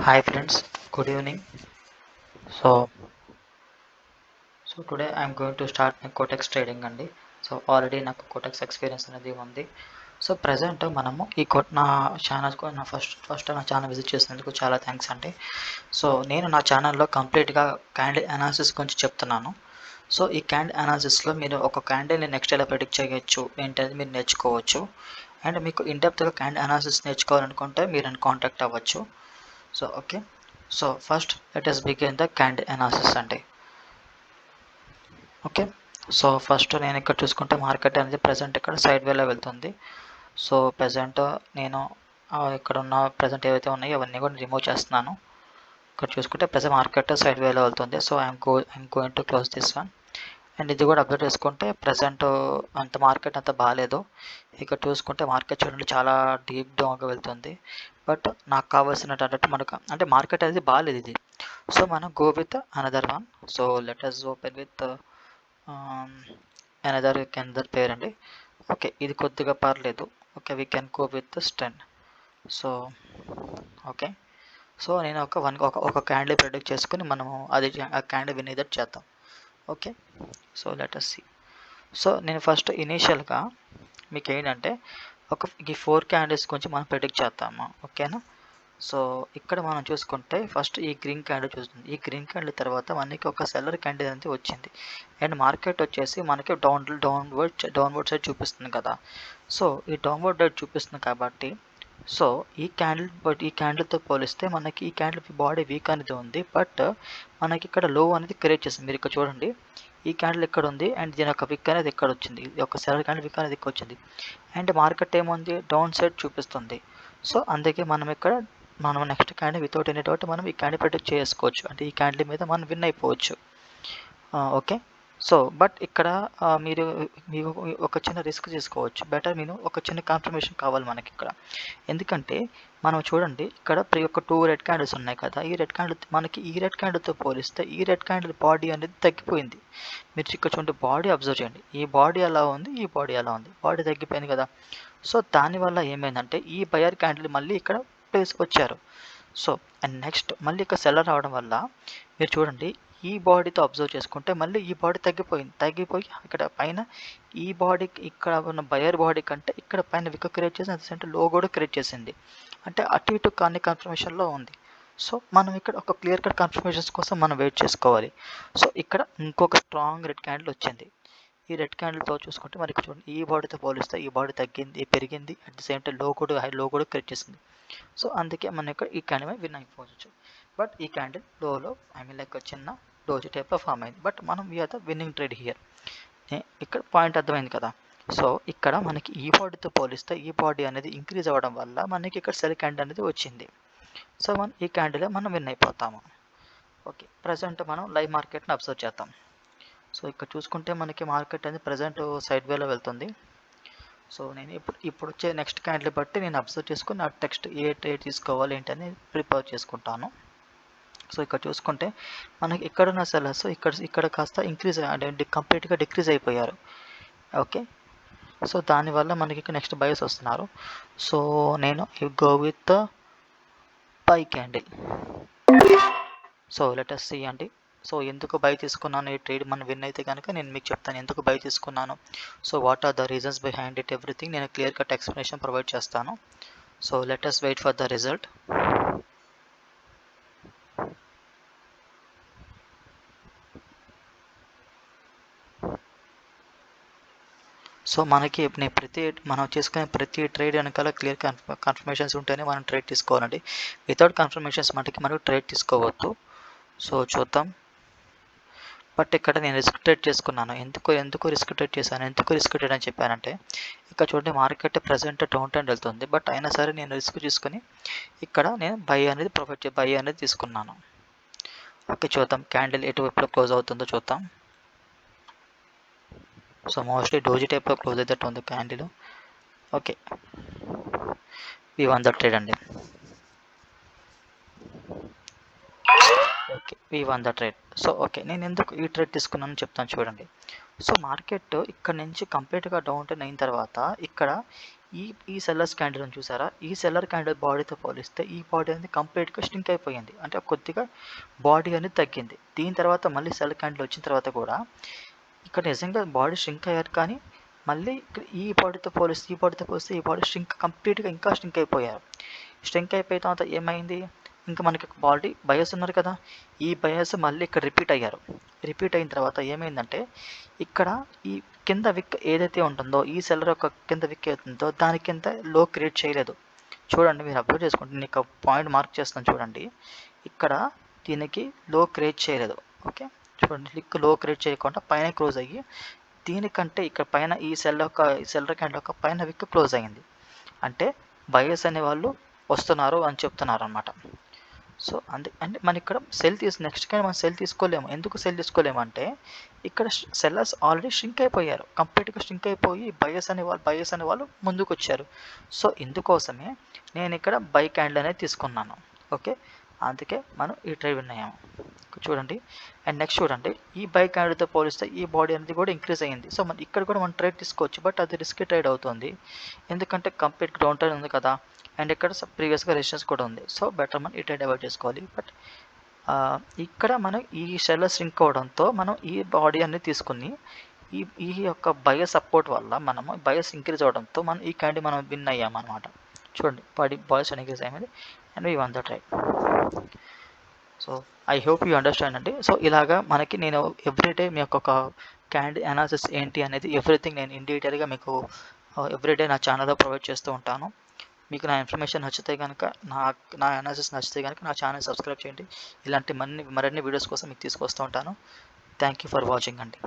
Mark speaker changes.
Speaker 1: Hi friends, good evening. So, so today I'm going to start my cortex trading అండి. So already నాకు cortex experience అనేది ఉంది. So present మనము నా ఛానల్కు నా ఛానల్ విజిట్ చేసినందుకు చాలా థ్యాంక్స్ అండి. సో నేను నా ఛానల్లో కంప్లీట్గా క్యాండిల్ అనాలిసిస్ గురించి చెప్తున్నాను. సో ఈ క్యాండిల్ అనాలిసిస్లో మీరు ఒక క్యాండిల్ని నెక్స్ట్ ఎలా ప్రెడిక్ట్ చేయొచ్చు ఏంటనేది మీరు నేర్చుకోవచ్చు. అండ్ మీకు ఇన్డెప్త్గా క్యాండిల్ అనాలిసిస్ నేర్చుకోవాలనుకుంటే మీరు నన్ను కాంటాక్ట్ అవ్వచ్చు. So okay, so first let us begin the candle analysis అండి. ఓకే, సో ఫస్ట్ నేను ఇక్కడ చూసుకుంటే మార్కెట్ అనేది ప్రజెంట్ ఇక్కడ సైడ్ వేలో వెళ్తుంది. సో ప్రజెంట్ నేను ఇక్కడ ఉన్న ప్రజెంట్ ఏవైతే ఉన్నాయో అవన్నీ కూడా రిమూవ్ చేస్తున్నాను. ఇక్కడ చూసుకుంటే ప్రజెంట్ మార్కెట్ సైడ్ వేలో వెళ్తుంది. So I'm going to close this one. And ఇది కూడా అబ్జర్వ్ చేసుకుంటే ప్రజెంట్ అంత మార్కెట్ అంత బాగాలేదు. ఇక్కడ చూసుకుంటే మార్కెట్ చూడండి చాలా డీప్ డౌన్గా వెళ్తుంది. బట్ నాకు కావాల్సినట్టు మనకు అంటే మార్కెట్ అనేది బాగాలేదు ఇది. సో మనం go with another one. So let us open with another pair అండి. ఓకే, ఇది కొద్దిగా పర్లేదు. Okay, we can go with స్టెన్. సో ఓకే, సో నేను ఒక క్యాండిల్ ప్రెడిక్ట్ చేసుకుని మనము అది ఆ క్యాండిల్ వినేదట్ చేద్దాం. Okay, so let us see. So నేను ఫస్ట్ ఇనీషియల్గా మీకు ఏంటంటే ఈ 4 క్యాండిల్స్ గురించి మనం ప్రెడిక్ట్ చేద్దాము. ఓకేనా? సో ఇక్కడ మనం చూసుకుంటే ఫస్ట్ ఈ గ్రీన్ క్యాండిల్ చూస్తుంది. ఈ గ్రీన్ క్యాండిల్ తర్వాత మనకి ఒక సెల్లర్ క్యాండిల్ అనేది వచ్చింది. అండ్ మార్కెట్ వచ్చేసి మనకి డౌన్వర్డ్ సైడ్ చూపిస్తుంది కదా. సో ఈ డౌన్వర్డ్ సైడ్ చూపిస్తుంది కాబట్టి సో ఈ క్యాండిల్తో పోలిస్తే మనకి ఈ క్యాండిల్ బాడీ వీక్ అనేది ఉంది. బట్ మనకి ఇక్కడ లో అనేది క్రియేట్ చేస్తుంది. మీరు ఇక్కడ చూడండి, ఈ క్యాండిల్ ఇక్కడ ఉంది అండ్ దీని యొక్క విక్ అనేది ఇక్కడ వచ్చింది. ఇది ఒక సెల్లర్ క్యాండిల్ విక్ అనేది ఇక్కడ వచ్చింది. అండ్ మార్కెట్ ఏముంది, డౌన్ సైడ్ చూపిస్తుంది. సో అందుకే మనం next candle without any doubt మనం ఈ క్యాండిల్ ప్రెడిక్ట్ చేసుకోవచ్చు. అంటే ఈ క్యాండిల్ మీద మనం విన్ అయిపోవచ్చు. ఓకే, సో బట్ ఇక్కడ మీరు ఒక చిన్న రిస్క్ తీసుకోవచ్చు. బెటర్ మీరు ఒక చిన్న కన్ఫర్మేషన్ కావాలి మనకి ఇక్కడ. ఎందుకంటే మనం చూడండి ఇక్కడ ఒక 2 రెడ్ క్యాండిల్స్ ఉన్నాయి కదా. ఈ రెడ్ క్యాండిల్తో పోలిస్తే ఈ రెడ్ క్యాండిల్ బాడీ అనేది తగ్గిపోయింది. మీరు ఇక్కడ చూడండి, బాడీ అబ్జర్వ్ చేయండి. ఈ బాడీ ఎలా ఉంది, ఈ బాడీ ఎలా ఉంది, బాడీ తగ్గిపోయింది కదా. సో దానివల్ల ఏమైందంటే ఈ బయర్ క్యాండిల్ మళ్ళీ ఇక్కడ ప్లేస్ వచ్చారు. సో అండ్ నెక్స్ట్ మళ్ళీ ఇక్కడ సెల్లర్ రావడం వల్ల మీరు చూడండి, ఈ బాడీతో అబ్జర్వ్ చేసుకుంటే మళ్ళీ ఈ బాడీ తగ్గిపోయి ఇక్కడ పైన ఈ బాడీకి ఇక్కడ ఉన్న బయర్ బాడీ కంటే ఇక్కడ పైన విక్ క్రియేట్ చేసి అట్ ద సేమ్ టైం లో కూడా క్రియేట్ చేసింది. అంటే అటు ఇటు కానీ కన్ఫర్మేషన్లో ఉంది. సో మనం ఇక్కడ ఒక క్లియర్ కట్ కన్ఫర్మేషన్స్ కోసం మనం వెయిట్ చేసుకోవాలి. సో ఇక్కడ ఇంకొక స్ట్రాంగ్ రెడ్ క్యాండిల్ వచ్చింది. ఈ రెడ్ క్యాండిల్తో చూసుకుంటే మనకి చూడండి, ఈ బాడీతో పోలిస్తే ఈ బాడీ పెరిగింది. అట్ ద సేమ్ టైం లో కూడా క్రియేట్ చేసింది. సో అందుకే మనం ఇక్కడ ఈ క్యాండిల్ విన్ అయిపోవచ్చు. బట్ ఈ క్యాండిల్ లోలో లైక్ చిన్న డోజీ టైప్లో ఫామ్ అయింది. బట్ మనం we are the winning trade here. ఇక్కడ పాయింట్ అర్థమైంది కదా. సో ఇక్కడ మనకి ఈ బాడీతో పోలిస్తే ఈ బాడీ అనేది ఇంక్రీజ్ అవ్వడం వల్ల మనకి ఇక్కడ సెల్ క్యాండిల్ అనేది వచ్చింది. సో మనం ఈ క్యాండిల్ మనం విన్ అయిపోతాము. ఓకే, ప్రజెంట్ మనం లైవ్ మార్కెట్ని అబ్జర్వ్ చేద్దాం. సో ఇక్కడ చూసుకుంటే మనకి మార్కెట్ అనేది ప్రజెంట్ సైడ్ వేలో వెళ్తుంది. సో నేను ఇప్పుడు వచ్చే నెక్స్ట్ క్యాండిల్ బట్టి నేను అబ్జర్వ్ చేసుకుని నా టెక్స్ట్ ఏ ట్రేడ్ తీసుకోవాలి ఏంటని ప్రిపేర్ చేసుకుంటాను. సో ఇక్కడ చూసుకుంటే మనకి ఇక్కడున్న సెల్లర్స్ ఇక్కడ కాస్త ఇంక్రీజ్ అంటే కంప్లీట్గా డిక్రీజ్ అయిపోయారు. ఓకే, సో దానివల్ల మనకి ఇక్కడ నెక్స్ట్ బయర్స్ వస్తున్నారు. సో నేను go with by candle. So let us see అండి. సో ఎందుకు బై తీసుకున్నాను, ఈ ట్రేడ్ మనం విన్ అయితే కనుక నేను మీకు చెప్తాను ఎందుకు బై తీసుకున్నాను. So what are the reasons behind it, everything నేను క్లియర్ కట్ ఎక్స్ప్లెనేషన్ ప్రొవైడ్ చేస్తాను. So let us wait for the result. So మనకి మనం చేసుకునే ప్రతి ట్రేడ్ వెనకాల క్లియర్ కన్ఫర్మేషన్స్ ఉంటేనే మనం ట్రేడ్ తీసుకోవాలండి. వితౌట్ కన్ఫర్మేషన్స్ మనకు ట్రేడ్ తీసుకోవద్దు. సో చూద్దాం. బట్ ఇక్కడ నేను రిస్క్ ట్రేడ్ చేసుకున్నాను. ఎందుకు రిస్క్ ట్రేడ్ చేశాను, ఎందుకు రిస్క్ ట్రేడ్ అని చెప్పానంటే ఇక్కడ చూడండి మార్కెట్ ప్రజెంట్ డౌన్ ట్రెండ్ వెళ్తుంది. బట్ అయినా సరే నేను రిస్క్ తీసుకుని ఇక్కడ నేను బై అనేది తీసుకున్నాను. ఓకే, చూద్దాం క్యాండిల్ ఎటువైపులో క్లోజ్ అవుతుందో చూద్దాం. సో మోస్ట్లీ డోజీ టైప్లో క్లోజ్ అయితే ఉంది candle. Okay, we won the trade అండి. Okay, we won the trade. So okay, నేను ఎందుకు ఈ ట్రేడ్ తీసుకున్నాను చెప్తాను చూడండి. సో మార్కెట్ ఇక్కడ నుంచి కంప్లీట్గా డౌన్ టర్న్ అయిన తర్వాత ఇక్కడ ఈ సెల్లర్స్ క్యాండిల్ చూసారా, ఈ సెల్లర్ క్యాండిల్ బాడీతో పోలిస్తే ఈ బాడీ అనేది కంప్లీట్గా స్ట్రింక్ అయిపోయింది, అంటే కొద్దిగా బాడీ అనేది తగ్గింది. దీని తర్వాత మళ్ళీ సెల్లర్ క్యాండిల్ వచ్చిన తర్వాత కూడా ఇక్కడ నిజంగా బాడీ స్ట్రింక్ అయ్యారు, కానీ మళ్ళీ ఈ బాడీతో పోలిస్తే ఈ బాడీ కంప్లీట్గా ఇంకా స్ట్రింక్ అయిపోయారు. స్ట్రింక్ అయిపోయిన తర్వాత ఏమైంది, ఇంకా మనకి బాడీ బయస్ ఉన్నారు కదా, ఈ బయస్ మళ్ళీ ఇక్కడ రిపీట్ అయ్యారు. రిపీట్ అయిన తర్వాత ఏమైందంటే ఇక్కడ ఈ కింద విక్ ఏదైతే ఉంటుందో, ఈ సెల్లర్ యొక్క కింద విక్ అవుతుందో దాని కింద లో క్రియేట్ చేయలేదు. చూడండి, మీరు అబ్జర్వ్ చేసుకోండి, నేను ఒక పాయింట్ మార్క్ చేస్తాను చూడండి, ఇక్కడ దీనికి లో క్రియేట్ చేయలేదు. ఓకే, చూడండి, లిక్ లో క్రియేట్ చేయకుండా పైన క్లోజ్ అయ్యి, దీనికంటే ఇక్కడ పైన ఈ సెల్లర్ క్యాండిల్ యొక్క పైన విక్ క్లోజ్ అయ్యింది. అంటే బయస్ అనే వాళ్ళు వస్తున్నారు అని చెప్తున్నారు అనమాట. సో అంటే మనం ఇక్కడ నెక్స్ట్ కానీ మనం సెల్ తీసుకోలేము. ఎందుకు సెల్ తీసుకోలేము అంటే ఇక్కడ సెల్లర్స్ ఆల్రెడీ షింక్ అయిపోయారు, కంప్లీట్గా షింక్ అయిపోయి బయస్ అనే వాళ్ళు ముందుకు వచ్చారు. సో ఇందుకోసమే నేను ఇక్కడ బై క్యాండిల్ అనేది తీసుకున్నాను. ఓకే, అందుకే మనం ఈ ట్రేడ్ విన్ అయ్యాము. చూడండి, అండ్ నెక్స్ట్ చూడండి, ఈ బై క్యాండిల్తో పోలిస్తే ఈ బాడీ అనేది కూడా ఇంక్రీజ్ అయ్యింది. సో మనం ఇక్కడ కూడా మనం ట్రేడ్ తీసుకోవచ్చు, బట్ అది రిస్కీ ట్రేడ్ అవుతుంది, ఎందుకంటే కంప్లీట్ డౌన్ ట్రేడ్ ఉంది కదా, అండ్ ఇక్కడ ప్రీవియస్గా రెసిస్టెన్స్ కూడా ఉంది. సో బెటర్ మనం ఈ ట్రేడ్ అవాయిడ్ చేసుకోవాలి. బట్ ఇక్కడ మనం ఈ సెల్లర్ సింక్ అవడంతో మనం ఈ బాడీ అనేది తీసుకుని ఈ యొక్క బయస్ సపోర్ట్ వల్ల మనము బయస్ ఇంక్రీజ్ అవడంతో మనం ఈ క్యాండీ మనం విన్ అయ్యామన్నమాట. చూడండి, బయస్ ఇంక్రీజ్ అయ్యింది and we one the trade. So I hope you understand అండి. సో ఇలాగా మనకి నేను ఎవ్రీడే మీ యొక్క క్యాండీ అనాలిసిస్ ఏంటి అనేది ఎవ్రీథింగ్ నేను ఇన్ డీటెయిల్గా మీకు ఎవ్రీడే నా ఛానల్లో ప్రొవైడ్ చేస్తూ ఉంటాను. మీకు నా ఇన్ఫర్మేషన్ నచ్చితే కనుక, నా అనాలిసిస్ నచ్చితే కనుక నా ఛానల్ సబ్స్క్రైబ్ చేయండి. ఇలాంటి మరిన్ని వీడియోస్ కోసం మీకు తీసుకొస్తూ ఉంటాను. థ్యాంక్ యూ ఫర్ వాచింగ్ అండి.